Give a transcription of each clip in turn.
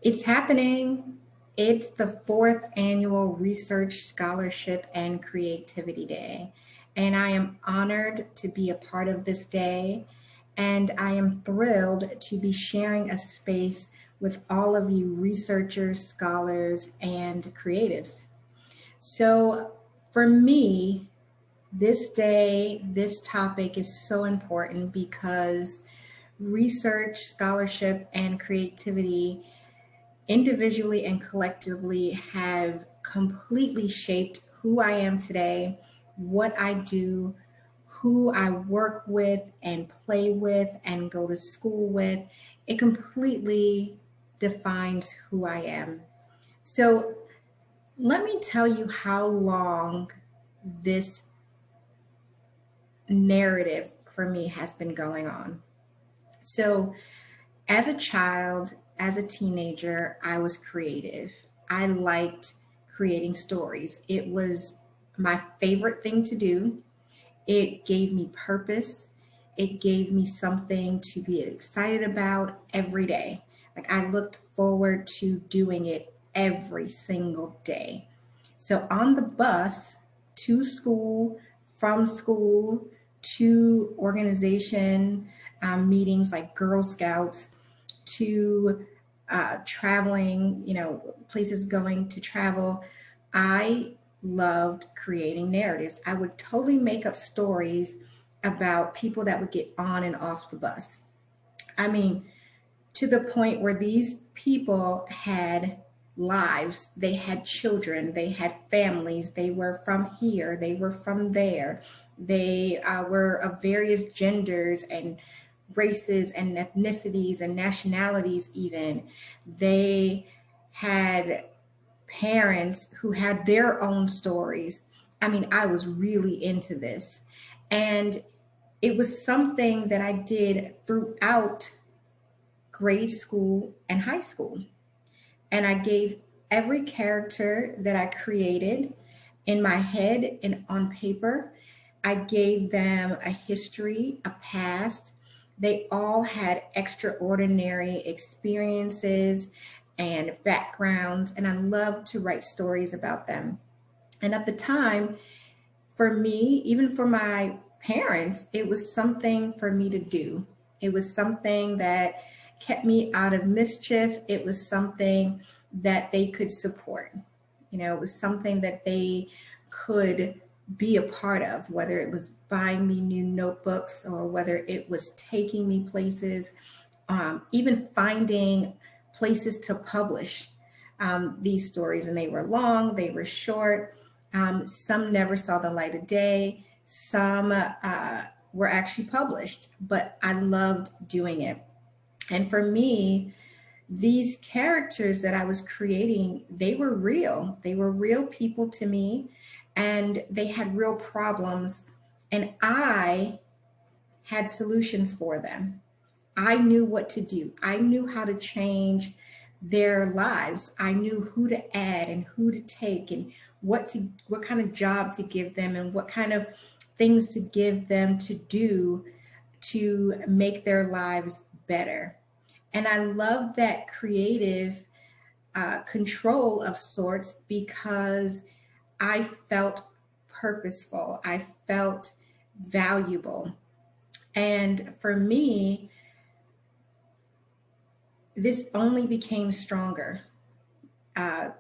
It's happening. It's the fourth annual Research, Scholarship, and Creativity Day. And I am honored to be a part of this day. And I am thrilled to be sharing a space with all of you researchers, scholars, and creatives. So, for me, this day, this topic is so important because research, scholarship, and creativity individually and collectively have completely shaped who I am today, what I do, who I work with and play with and go to school with. It completely defines who I am. So, let me tell you how long this narrative for me has been going on. So, as a child, as a teenager, I was creative. I liked creating stories. It was my favorite thing to do. It gave me purpose. It gave me something to be excited about every day. Like I looked forward to doing it every single day. So on the bus to school, from school to organization meetings like Girl Scouts, to traveling, places going to travel, I loved creating narratives. I would totally make up stories about people that would get on and off the bus. I mean, to the point where these people had lives, they had children, they had families, they were from here, they were from there, they were of various genders and races and ethnicities and nationalities, even. They had parents who had their own stories. I mean, I was really into this. And it was something that I did throughout grade school and high school. And I gave every character that I created in my head and on paper, I gave them a history, a past. They all had extraordinary experiences and backgrounds, and I loved to write stories about them. And at the time, for me, even for my parents, it was something for me to do. It was something that kept me out of mischief. It was something that they could support. It was something that they could be a part of, whether it was buying me new notebooks or whether it was taking me places, even finding places to publish these stories. And they were long, they were short. Some never saw the light of day. Some were actually published, but I loved doing it. And for me, these characters that I was creating, they were real. They were real people to me, and they had real problems. And I had solutions for them. I knew what to do. I knew how to change their lives. I knew who to add and who to take and what kind of job to give them and what kind of things to give them to do to make their lives better. And I love that creative control of sorts because I felt purposeful. I felt valuable. And for me, this only became stronger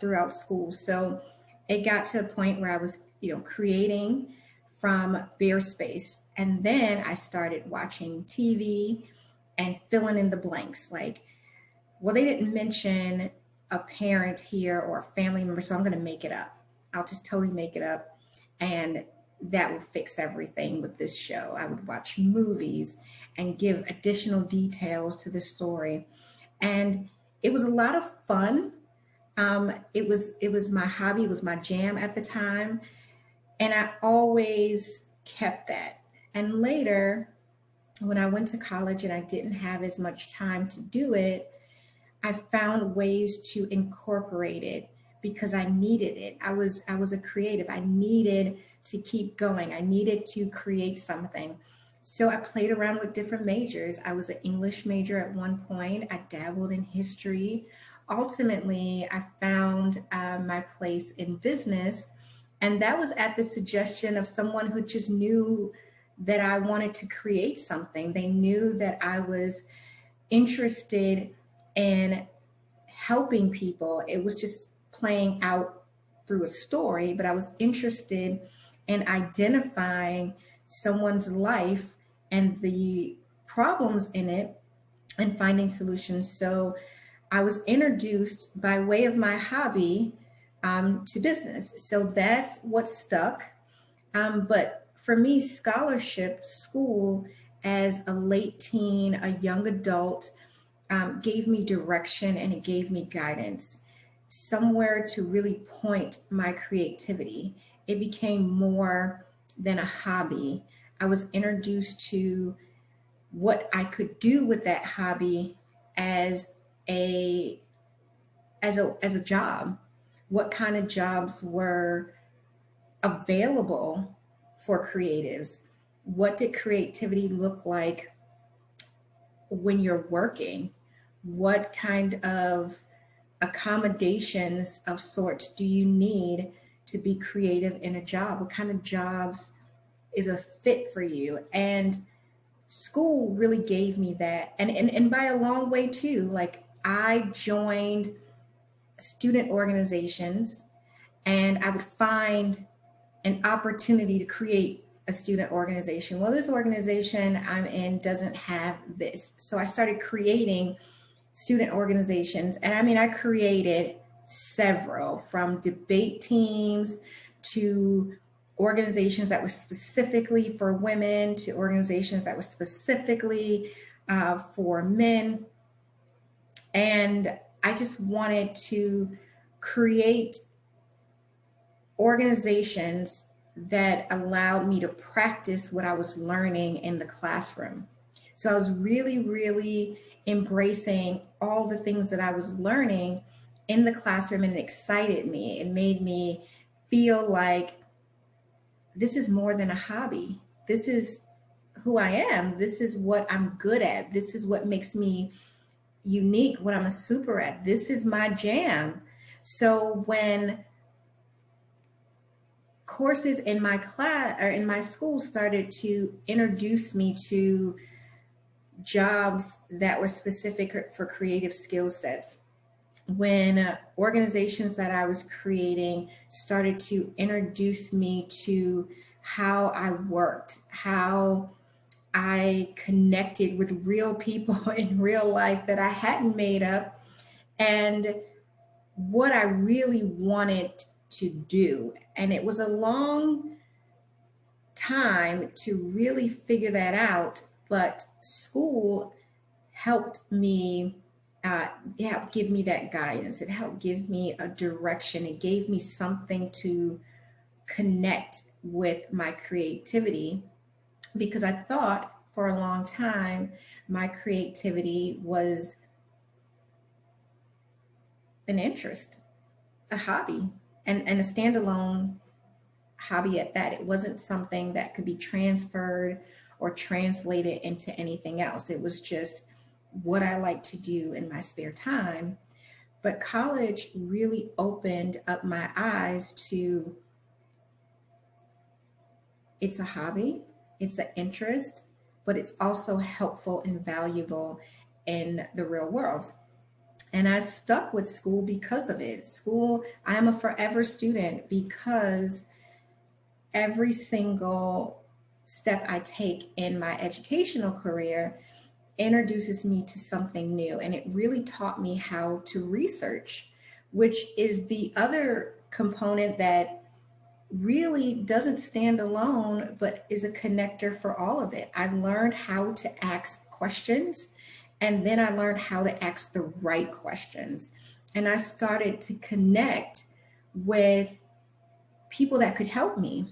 throughout school. So it got to a point where I was, creating from bare space. And then I started watching TV and filling in the blanks. Like, well, they didn't mention a parent here or a family member, so I'm going to make it up. I'll just totally make it up. And that will fix everything with this show. I would watch movies and give additional details to the story. And it was a lot of fun. It was my hobby, it was my jam at the time, and I always kept that. And later, when I went to college and I didn't have as much time to do it, I found ways to incorporate it because I needed it. I was a creative. I needed to keep going. I needed to create something. So I played around with different majors. I was an English major at one point. I dabbled in history. ultimately, I found my place in business. And that was at the suggestion of someone who just knew that I wanted to create something. They knew that I was interested in helping people. It was just playing out through a story, but I was interested in identifying someone's life and the problems in it and finding solutions. So I was introduced by way of my hobby to business. So that's what stuck. But for me, scholarship, school, as a late teen, a young adult, gave me direction and it gave me guidance, somewhere to really point my creativity. It became more than a hobby. I was introduced to what I could do with that hobby as a as a job. What kind of jobs were available for creatives? What did creativity look like when you're working? What kind of accommodations of sorts do you need to be creative in a job? What kind of jobs is a fit for you? And school really gave me that. And by a long way too. Like, I joined student organizations and I would find an opportunity to create a student organization. Well, this organization I'm in doesn't have this. So I started creating student organizations. And I mean, I created several, from debate teams to organizations that were specifically for women to organizations that were specifically for men. And I just wanted to create organizations that allowed me to practice what I was learning in the classroom. So I was really, really embracing all the things that I was learning in the classroom, and it excited me. It made me feel like this is more than a hobby. This is who I am. This is what I'm good at. This is what makes me unique, what I'm a super at. This is my jam. So when courses in my class or in my school started to introduce me to jobs that were specific for creative skill sets, when organizations that I was creating started to introduce me to how I worked, how I connected with real people in real life that I hadn't made up, and what I really wanted to do. And it was a long time to really figure that out, but school helped me. It helped give me that guidance. It helped give me a direction. It gave me something to connect with my creativity, because I thought for a long time my creativity was an interest, a hobby, and a standalone hobby at that. It wasn't something that could be transferred or translated into anything else. It was just what I like to do in my spare time. But college really opened up my eyes to, it's a hobby, it's an interest, but it's also helpful and valuable in the real world. And I stuck with school because of it. School, I am a forever student, because every single step I take in my educational career introduces me to something new. And it really taught me how to research, which is the other component that really doesn't stand alone, but is a connector for all of it. I learned how to ask questions, and then I learned how to ask the right questions. And I started to connect with people that could help me,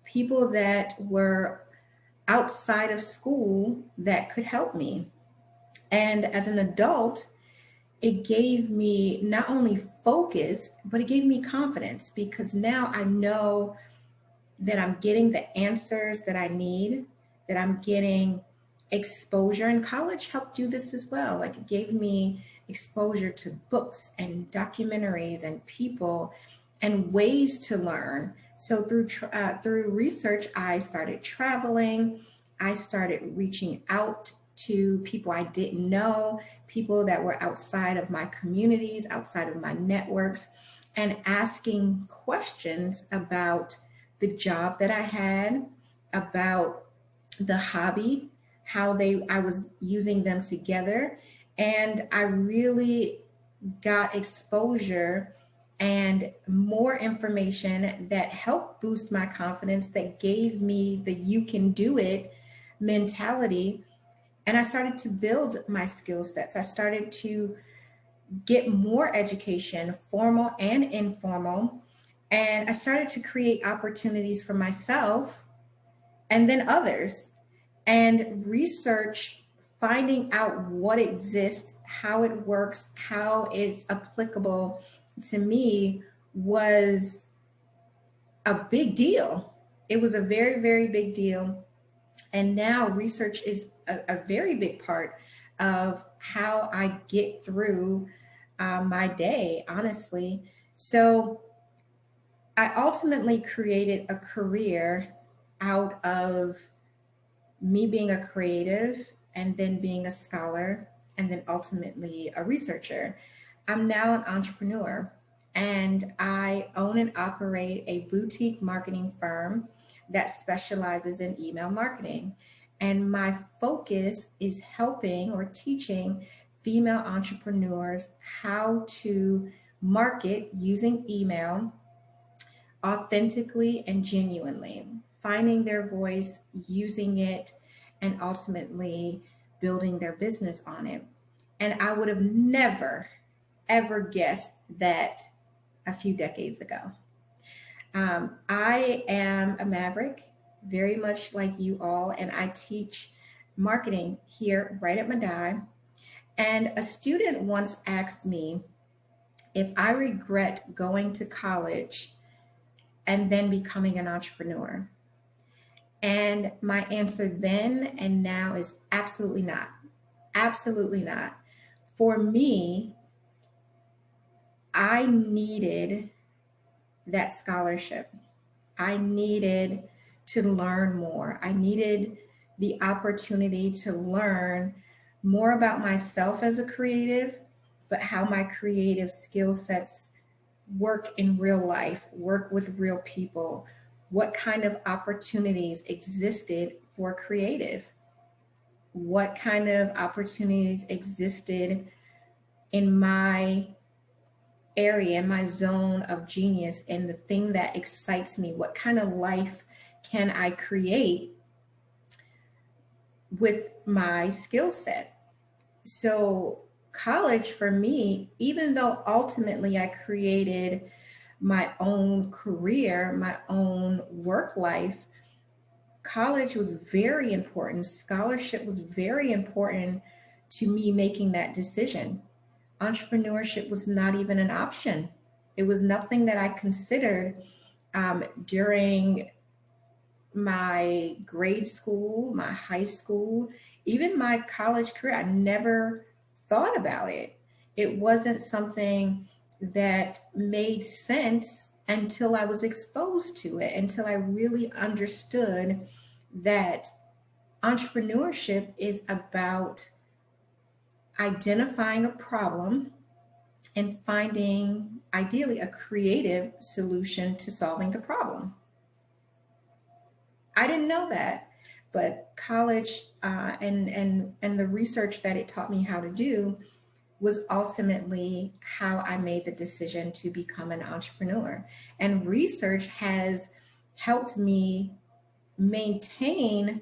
people that were outside of school that could help me. And as an adult, it gave me not only focus, but it gave me confidence, because now I know that I'm getting the answers that I need, that I'm getting exposure. And college helped do this as well. Like, it gave me exposure to books and documentaries and people and ways to learn. So through research, I started traveling. I started reaching out to people I didn't know, people that were outside of my communities, outside of my networks, and asking questions about the job that I had, about the hobby, how they I was using them together, and I really got exposure and more information that helped boost my confidence, that gave me the you can do it mentality. And I started to build my skill sets. I started to get more education, formal and informal. And I started to create opportunities for myself and then others, and research, finding out what exists, how it works, how it's applicable to me was a big deal. It was a very, very big deal. And now research is a very big part of how I get through my day, honestly. So I ultimately created a career out of me being a creative and then being a scholar and then ultimately a researcher. I'm now an entrepreneur and I own and operate a boutique marketing firm that specializes in email marketing. And my focus is helping or teaching female entrepreneurs how to market using email authentically and genuinely, finding their voice, using it, and ultimately building their business on it. And I would have never, ever guessed that a few decades ago. I am a maverick, very much like you all, and I teach marketing here right at Madai. And a student once asked me if I regret going to college and then becoming an entrepreneur. And my answer then and now is absolutely not. Absolutely not. For me, I needed that scholarship. I needed to learn more. I needed the opportunity to learn more about myself as a creative, but how my creative skill sets work in real life, work with real people, what kind of opportunities existed for creative, what kind of opportunities existed in my area, in my zone of genius, and the thing that excites me, what kind of life can I create with my skill set. So college for me, even though ultimately I created my own career, my own work life, college was very important. Scholarship was very important to me making that decision. Entrepreneurship was not even an option. It was nothing that I considered during my grade school, my high school, even my college career. I never thought about it. It wasn't something that made sense until I was exposed to it, until I really understood that entrepreneurship is about identifying a problem and finding, ideally, a creative solution to solving the problem. I didn't know that, but college and the research that it taught me how to do was ultimately how I made the decision to become an entrepreneur. And research has helped me maintain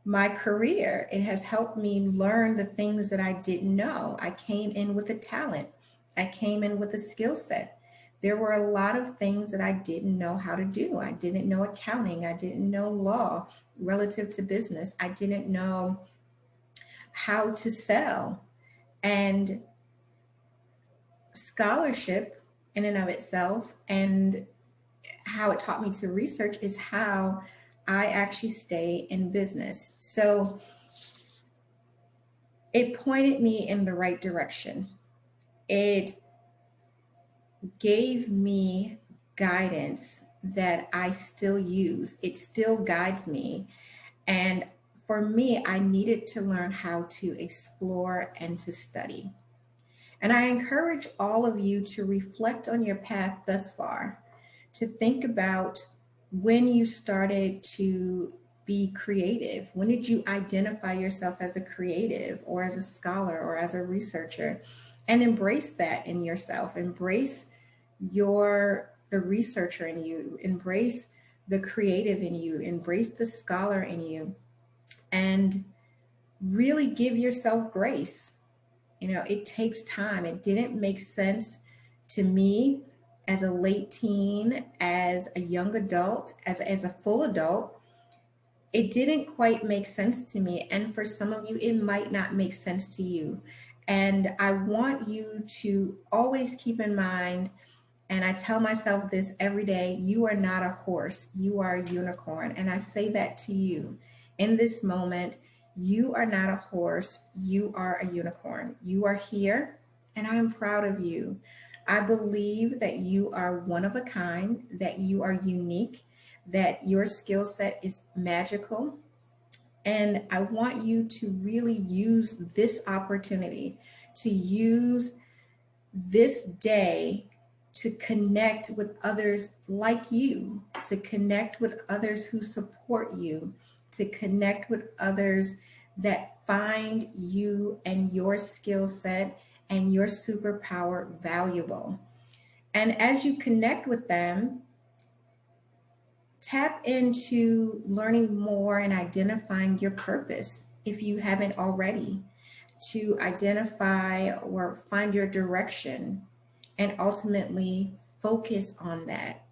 my career. It has helped me learn the things that I didn't know. I came in with a talent, I came in with a skill set. There were a lot of things that I didn't know how to do. I didn't know accounting, I didn't know law relative to business, I didn't know how to sell. And scholarship, in and of itself, and how it taught me to research is how I actually stay in business. So it pointed me in the right direction. It gave me guidance that I still use. It still guides me. And for me, I needed to learn how to explore and to study. And I encourage all of you to reflect on your path thus far, to think about when you started to be creative. When did you identify yourself as a creative or as a scholar or as a researcher? And embrace that in yourself. Embrace the researcher in you. Embrace the creative in you. Embrace the scholar in you. And really give yourself grace. It takes time. It didn't make sense to me as a late teen, as a young adult, as a full adult. It didn't quite make sense to me. And for some of you, it might not make sense to you. And I want you to always keep in mind, and I tell myself this every day, you are not a horse, you are a unicorn. And I say that to you in this moment. You are not a horse, you are a unicorn. You are here, and I am proud of you. I believe that you are one of a kind, that you are unique, that your skill set is magical. And I want you to really use this opportunity, to use this day to connect with others like you, to connect with others who support you, to connect with others that find you and your skill set and your superpower valuable. And as you connect with them, tap into learning more and identifying your purpose if you haven't already, to identify or find your direction and ultimately focus on that.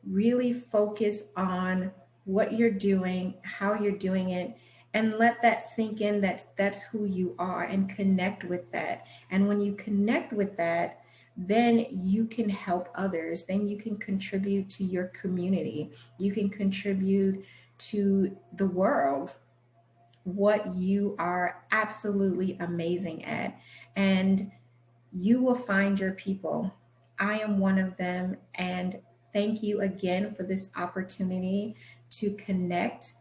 Really focus on what you're doing, how you're doing it, and let that sink in. That's who you are, and connect with that. And when you connect with that, then you can help others. Then you can contribute to your community. You can contribute to the world what you are absolutely amazing at. And you will find your people. I am one of them. And thank you again for this opportunity to connect,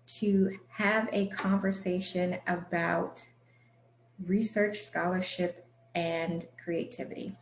to have a conversation about research, scholarship, and creativity.